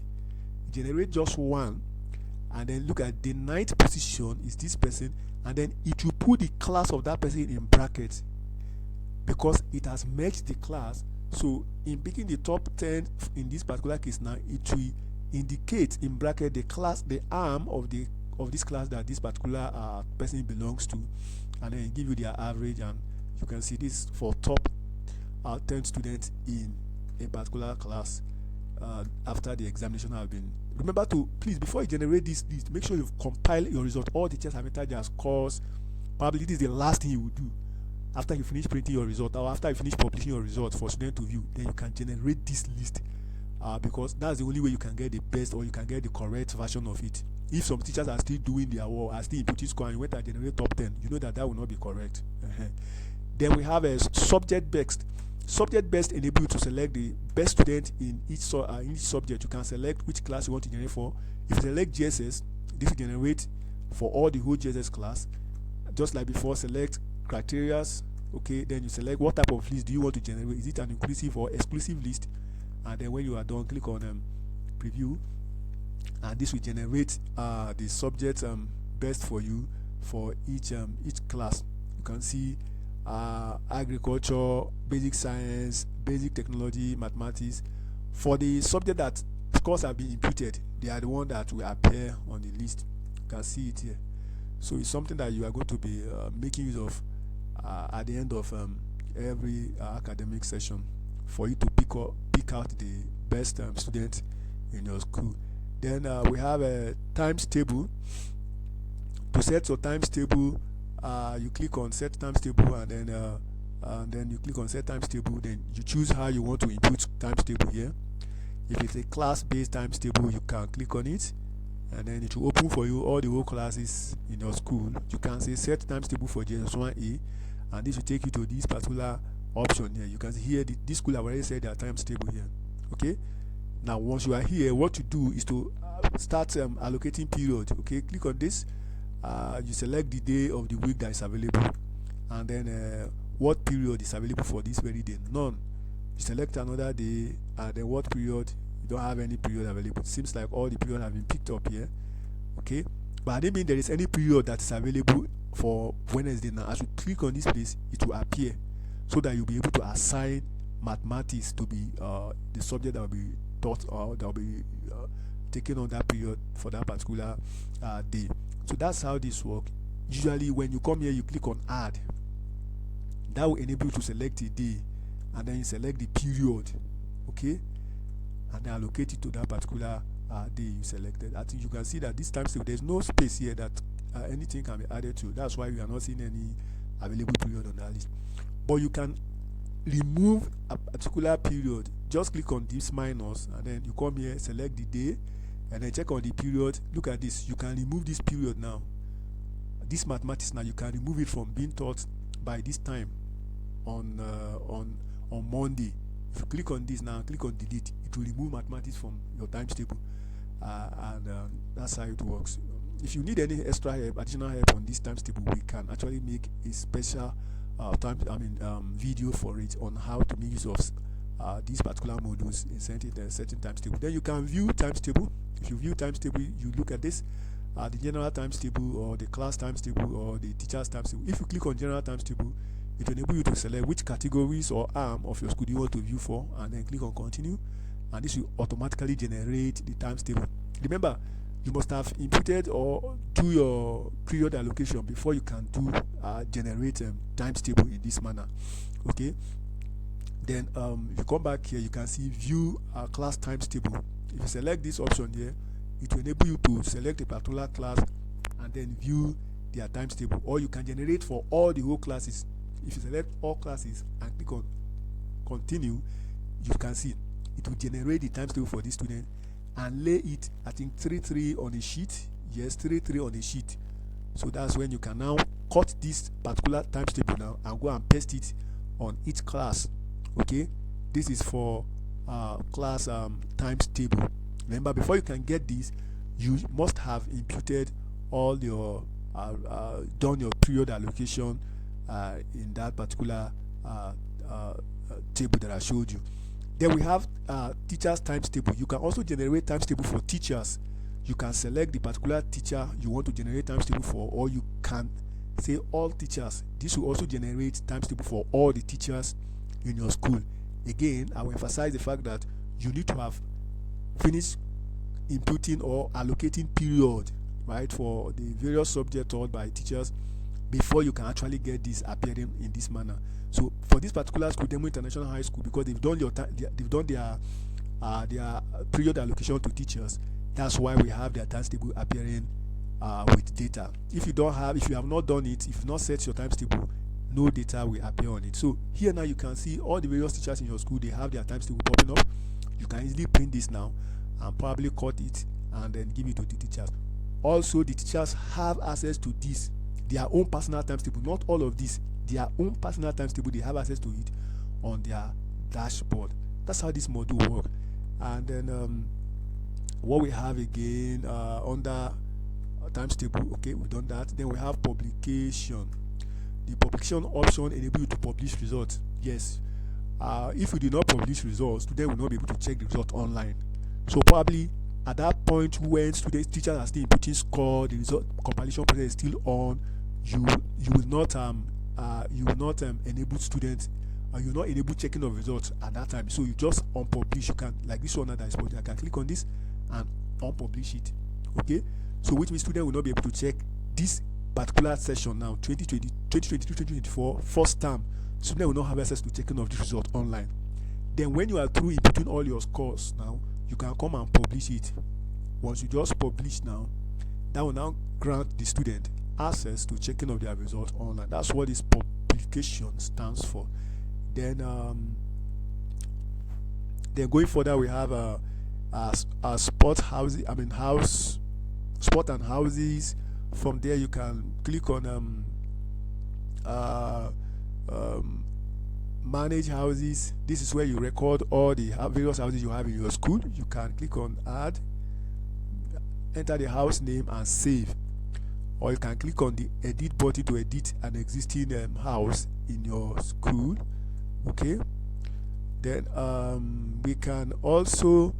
generate just one, and then look at the 9th position is this person, and then it will put the class of that person in brackets because it has merged the class. So in picking the top 10 in this particular case now, it will indicate in bracket the class, the arm of this class that this particular person belongs to, and then give you their average, and you can see this for top 10 students in a particular class. After the examination have been, remember to please, before you generate this list, make sure you've compiled your result. All teachers have entered their scores. Probably this is the last thing you will do after you finish printing your result, or after you finish publishing your result for students to view. Then you can generate this list, because that's the only way you can get the best, or you can get the correct version of it. If some teachers are still doing their work, are still inputting score, and you went and generate top 10, you know that will not be correct. Then we have a subject based. Subject based enable you to select the best student in each subject. You can select which class you want to generate for. If you select GSS, this will generate for all the whole GSS class. Just like before, select criteria. Okay, then you select what type of list do you want to generate. Is it an inclusive or exclusive list? And then when you are done, click on preview, and this will generate the subject best for you for each class. You can see agriculture, basic science, basic technology, mathematics. For the subject that scores have been imputed, they are the one that will appear on the list. You can see it here. So it's something that you are going to be making use of at the end of every academic session, for you to pick out the best student in your school. Then we have a times table. To set your times table, you click on set times table, and then you click on set times table. Then you choose how you want to input times table here. If it's a class-based times table, you can click on it, and then it will open for you all the whole classes in your school. You can say set times table for JS1A, and this will take you to this particular option here. You can see here this school have already set their times table here. Okay, now once you are here, what you do is to start allocating period. Okay, click on this. You select the day of the week that is available, and then what period is available for this very day. None. You select another day, and then what period. You don't have any period available. It seems like all the period have been picked up here. Okay, but I didn't mean there is any period that is available for Wednesday. Now as you click on this place, it will appear, so that you'll be able to assign mathematics to be the subject that will be taught, or that will be taken on that period for that particular day. So that's how this works. Usually when you come here, you click on add. That will enable you to select a day, and then you select the period. Okay, and then allocate it to that particular day you selected. I think you can see that this time still there's no space here that anything can be added to. That's why we are not seeing any available period on that list. But you can remove a particular period. Just click on this minus, and then you come here, select the day, and then check on the period. Look at this. You can remove this period now. This mathematics now, you can remove it from being taught by this time on Monday. If you click on this now, click on delete, it will remove mathematics from your times table, and that's how it works. If you need any extra help, additional help on this times table, we can actually make a special video for it on how to make use of these particular modules in certain times table. Then you can view times table. If you view times table, you look at this, the general times table or the class times table or the teachers times table. If you click on general times table, it will enable you to select which categories or arm of your school you want to view for, and then click on continue, and this will automatically generate the times table. Remember, you must have inputted or do your period allocation before you can do generate times table in this manner. Okay, then if you come back here, you can see view class times table. If you select this option here, it will enable you to select a particular class and then view their times table, or you can generate for all the whole classes. If you select all classes and click on continue, you can see it will generate the times table for this student and lay it, I think 3-3 on a sheet. Yes, 3-3 on a sheet. So that's when you can now cut this particular times table now and go and paste it on each class. Okay, this is for class times table. Remember, before you can get this, you must have imputed all your done your period allocation in that particular table that I showed you. Then we have teachers times table. You can also generate times table for teachers. You can select the particular teacher you want to generate times table for, or you can say all teachers. This will also generate times table for all the teachers in your school. Again, I will emphasize the fact that you need to have finished inputting or allocating period, right, for the various subjects taught by teachers before you can actually get this appearing in this manner. So for this particular school, Demo International High School, because they've done their period allocation to teachers, that's why we have their times table appearing with data. If you have not done it, if you not set your times table, no data will appear on it. So here now you can see all the various teachers in your school, they have their times table popping up. You can easily print this now and probably cut it and then give it to the teachers. Also, the teachers have access to this, their own personal times table, not all of this, their own personal times table. They have access to it on their dashboard. That's how this module works. And then what we have again under times table, okay, we've done that. Then we have publication. The publication option enables you to publish results. Yes, if you do not publish results, students will not be able to check the result online. So probably at that point when teachers are still inputting score, the result compilation process is still on, you will not enable students, you will not enable checking of results at that time. So you just unpublish. You can, like this one that is published, I can click on this and unpublish it. Okay, so which means students will not be able to check this particular session now, 2022-2024 first term. Students will not have access to checking of this result online. Then when you are through inputting all your scores now, you can come and publish it. Once you just publish now, that will now grant the student access to checking of their results online. That's what this publication stands for. Then going further, we have sport and houses. From there you can click on manage houses. This is where you record all the various houses you have in your school. You can click on add, enter the house name and save, or you can click on the edit button to edit an existing house in your school. Okay, then we can also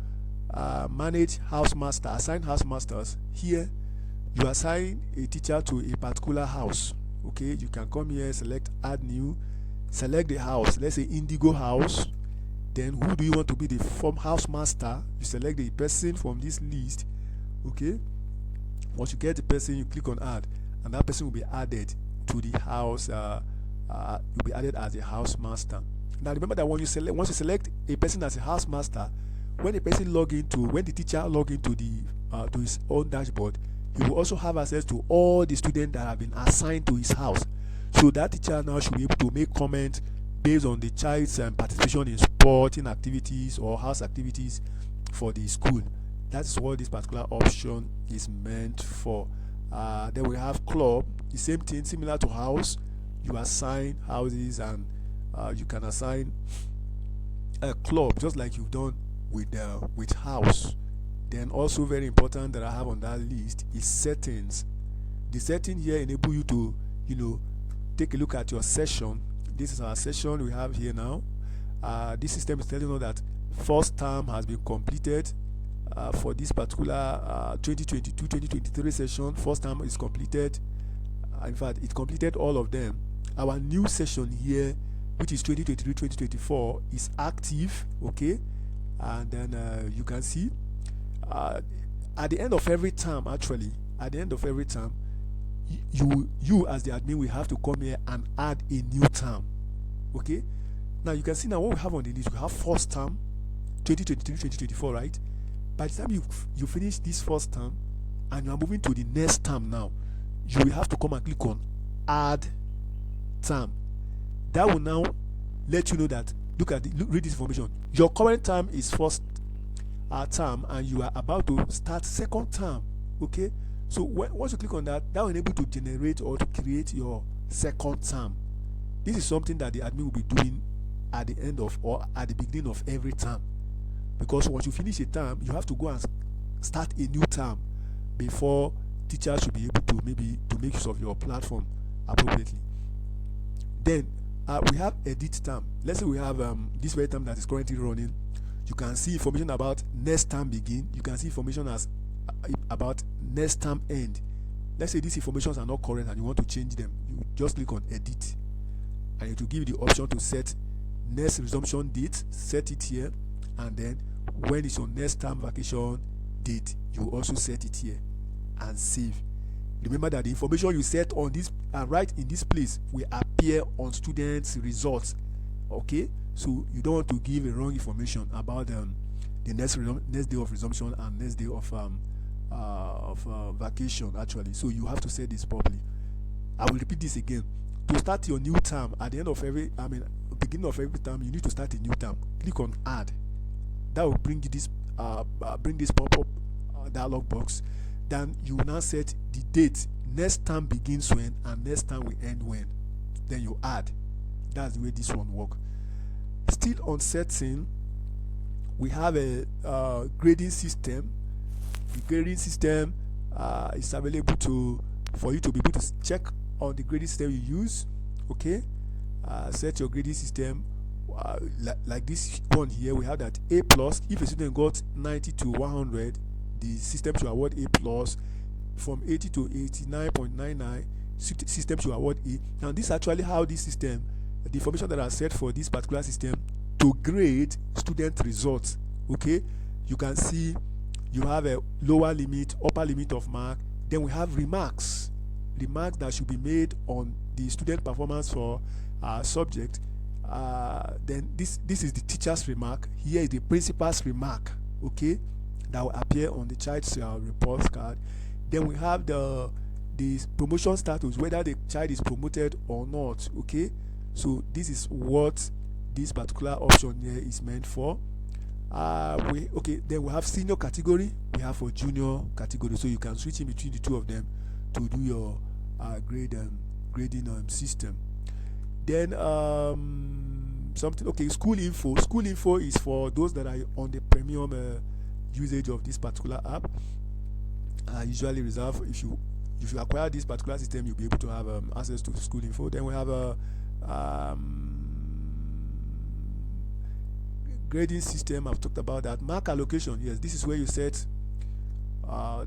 manage house master, assign house masters. Here you assign a teacher to a particular house. Okay, you can come here, select add new, select the house, let's say Indigo house. Then who do you want to be the form house master? You select the person from this list. Okay, once you get the person, you click on add, and that person will be added to the house, will be added as a house master. Now remember that once you select a person as a house master, when the teacher log into to his own dashboard, he will also have access to all the students that have been assigned to his house. So that teacher now should be able to make comments based on the child's participation in sporting activities or house activities for the school. That's what this particular option is meant for. Then we have club, the same thing, similar to house. You assign houses, and you can assign a club, just like you've done with house. Then also very important that I have on that list is settings. The setting here enable you to, take a look at your session. This is our session we have here now. This system is telling us that first term has been completed for this particular 2022-2023 session. First term is completed. In fact, it completed all of them. Our new session here, which is 2023-2024, is active. Okay, and then you can see at the end of every term, actually at the end of every term, you as the admin will have to come here and add a new term. Okay, now you can see now what we have on the list. We have first term 2023-2024, right? By the time you finish this first term and you are moving to the next term now, you will have to come and click on add term. That will now let you know that, read this information. Your current term is first term and you are about to start second term. Okay, so once you click on that, that will enable you to generate or to create your second term. This is something that the admin will be doing at the end of or at the beginning of every term, because once you finish a term, you have to go and start a new term before teachers should be able to make use of your platform appropriately. Then we have edit term. Let's say we have this very term that is currently running. You can see information about next term begin. You can see information as about next term end. Let's say these informations are not correct and you want to change them. You just click on edit, and it will give you the option to set next resumption date. Set it here, and then when is your next term vacation date, you also set it here and save. Remember that the information you set on this and right in this place will appear on students' results. Okay, so you don't want to give a wrong information about the next day of resumption and next day of vacation, actually. So you have to set this properly. I will repeat this again. To start your new term at the end of beginning of every term, you need to start a new term. Click on add. That will bring you this pop-up dialog box. Then you now set the date. Next term begins when and next term will end when. Then you add. That's the way this one works. Still on setting, we have a grading system. The grading system is available for you to be able to check on the grading system you use. Okay, set your grading system like this one here. We have that A plus. If a student got 90 to 100, the system should award A plus. From 80 to 89.99, system should award A. Now this is actually how this system, the information that are set for this particular system to grade student results. Okay, you can see you have a lower limit, upper limit of mark. Then we have remarks that should be made on the student performance for subject. Then this is the teacher's remark. Here is the principal's remark. Okay, that will appear on the child's report card. Then we have the promotion status, whether the child is promoted or not. Okay, so this is what this particular option here is meant for. Then we have senior category, we have for junior category, so you can switch in between the two of them to do your grading system. Then school info is for those that are on the premium usage of this particular app. Usually reserve, if you acquire this particular system, you'll be able to have access to school info. Then we have a grading system. I've talked about that. Mark allocation, yes, this is where you set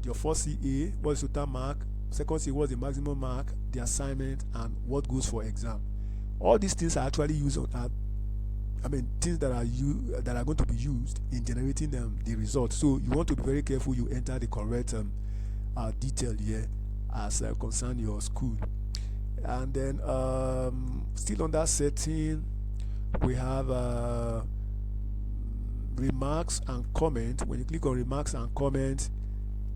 your first CA, what is the total mark, second CA, what's the maximum mark, the assignment, and what goes for exam. All these things are actually used on things that are going to be used in generating the results. So you want to be very careful you enter the correct detail here as concern your school. And then still on that setting, we have remarks and comment. When you click on remarks and comment,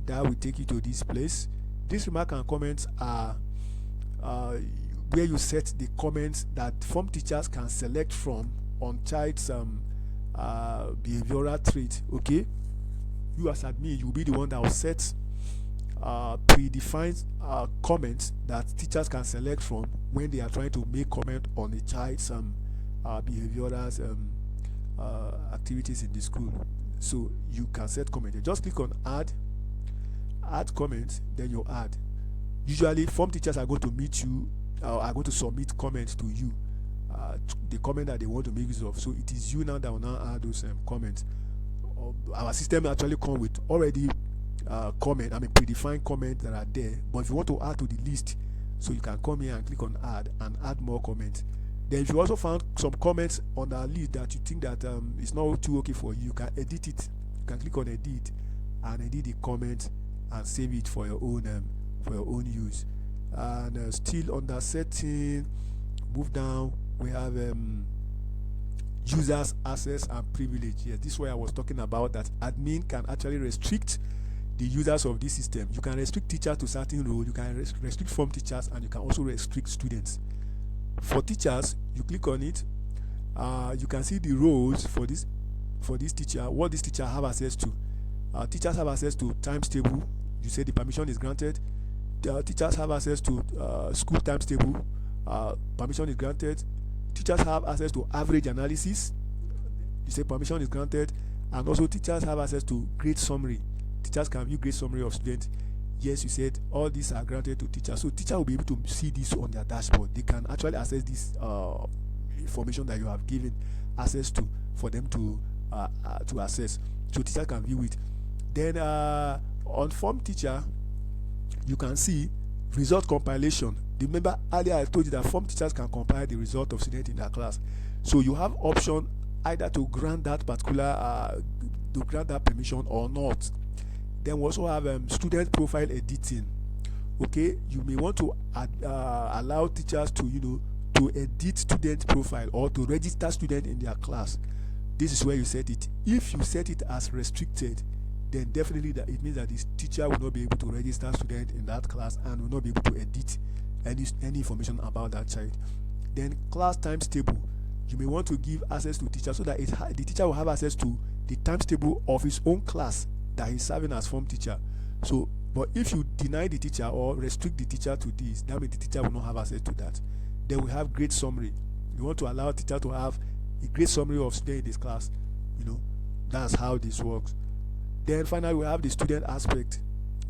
that will take you to this place. These remarks and comments are where you set the comments that form teachers can select from on child's behavioral trait. Okay, you as admin, you'll be the one that will set predefined comments that teachers can select from when they are trying to make comment on a child's behavioral activities in the school. So you can set comment. You just click on add comment, then you add. Usually form teachers are going to meet you, are going to submit comments to you, the comment that they want to make use of. So it is you now that will now add those comments. Our system actually come with already predefined comments that are there, but if you want to add to the list, so you can come here and click on add more comments. Then if you also found some comments on the list that you think that is not too okay for you, you can edit it. You can click on edit and edit the comment and save it for your own use. And still under setting, move down, we have users access and privilege. Yes, this is where I was talking about, that admin can actually restrict the users of this system. You can restrict teachers to certain roles, you can restrict form teachers, and you can also restrict students. For teachers, you click on it, you can see the roles for this teacher, what this teacher have access to. Teachers have access to times table. You say the permission is granted. Teachers have access to school times table. Permission is granted. Teachers have access to average analysis. You say permission is granted. And also teachers have access to grade summary. Teachers can view grade summary of students. Yes, you said all these are granted to teachers. So teacher will be able to see this on their dashboard. They can actually access this information that you have given access to for them to access. So teacher can view it. Then on form teacher, you can see result compilation. Remember earlier I told you that form teachers can compile the result of students in their class. So you have option either to grant that particular permission or not. Then we also have student profile editing. Okay, you may want to allow teachers to edit student profile or to register student in their class. This is where you set it. If you set it as restricted, then definitely that it means that this teacher will not be able to register student in that class and will not be able to edit any information about that child. Then class times table, you may want to give access to teacher so that the teacher will have access to the times table of his own class that he's serving as form teacher. So, but if you deny the teacher or restrict the teacher to this, that means the teacher will not have access to that. Then we have grade summary. You want to allow teacher to have a grade summary of student in this class. That's how this works. Then finally we have the student aspect.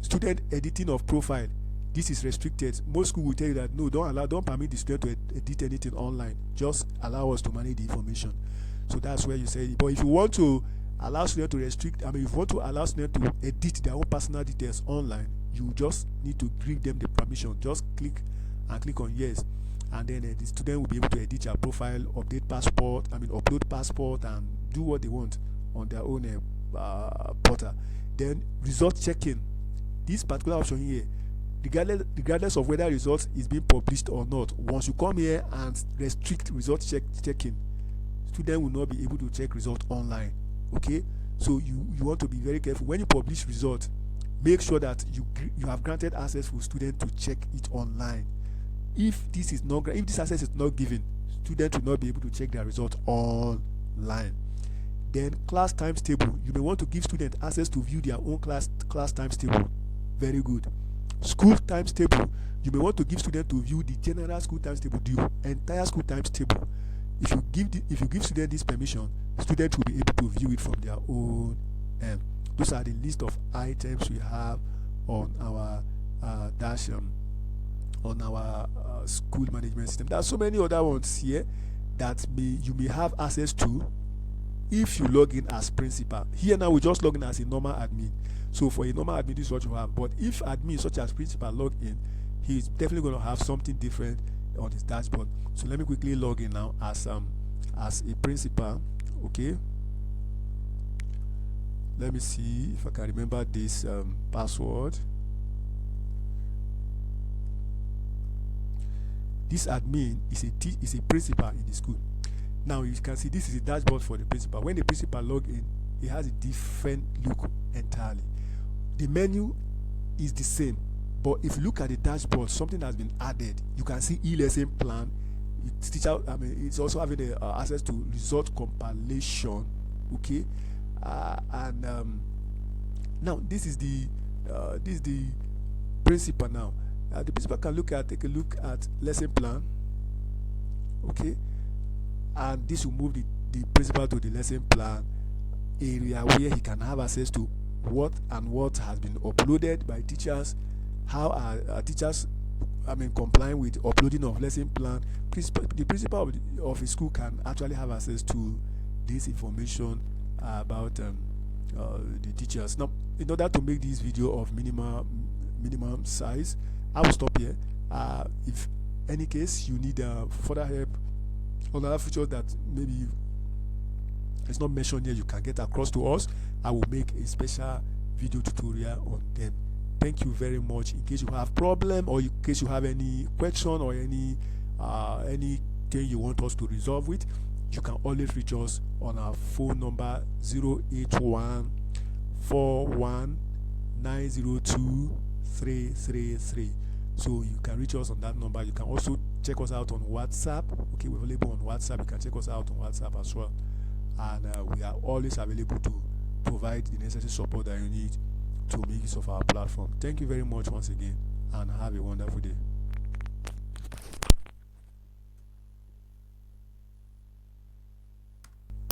Student editing of profile. This is restricted. Most schools will tell you that no, don't permit the student to edit anything online. Just allow us to manage the information. So that's where you say it. But if you want to allow students to restrict, if you want to allow students to edit their own personal details online, you just need to give them the permission. Just click on yes, and then the student will be able to edit your profile, update passport, upload passport, and do what they want on their own portal. Then result checking. This particular option here, regardless of whether results is being published or not, once you come here and restrict result checking, student will not be able to check result online. Okay, so you want to be very careful when you publish result. Make sure that you have granted access for student to check it online. If this access is not given, student will not be able to check their result online. Then class times table, you may want to give students access to view their own class times table. Very good. School times table, you may want to give students to view the general school times table, the entire school times table. If you give students this permission, students will be able to view it from their own end. Those are the list of items we have on our on our school management system. There are so many other ones here that you may have access to if you log in as principal. Here now we just log in as a normal admin. So for a normal admin, this is what you have. But if admin such as principal log in, he's definitely going to have something different on his dashboard. So let me quickly log in now as a principal. Okay, let me see if I can remember this password. This admin is a principal in the school. Now you can see this is a dashboard for the principal. When the principal log in, it has a different look entirely. The menu is the same, but if you look at the dashboard, something has been added. You can see e-lesson plan. It's also having access to result compilation. Okay, now this is the principal. Now the principal can take a look at lesson plan. Okay, and this will move the principal to the lesson plan area where he can have access to what has been uploaded by teachers, how are teachers complying with uploading of lesson plan. The principal of a school can actually have access to this information about the teachers. Now, in order to make this video of minimum size, I will stop here. If any case you need further help on other features that maybe it's not mentioned here, you can get across to us. I will make a special video tutorial on them. Thank you very much. In case you have problem, or in case you have any question, or anything you want us to resolve with, you can always reach us on our phone number 081 41 902 333. So you can reach us on that number. You can also check us out on WhatsApp. Okay, we're available on WhatsApp. You can check us out on WhatsApp as well. And we are always available to provide the necessary support that you need to make use of our platform. Thank you very much once again, and have a wonderful day.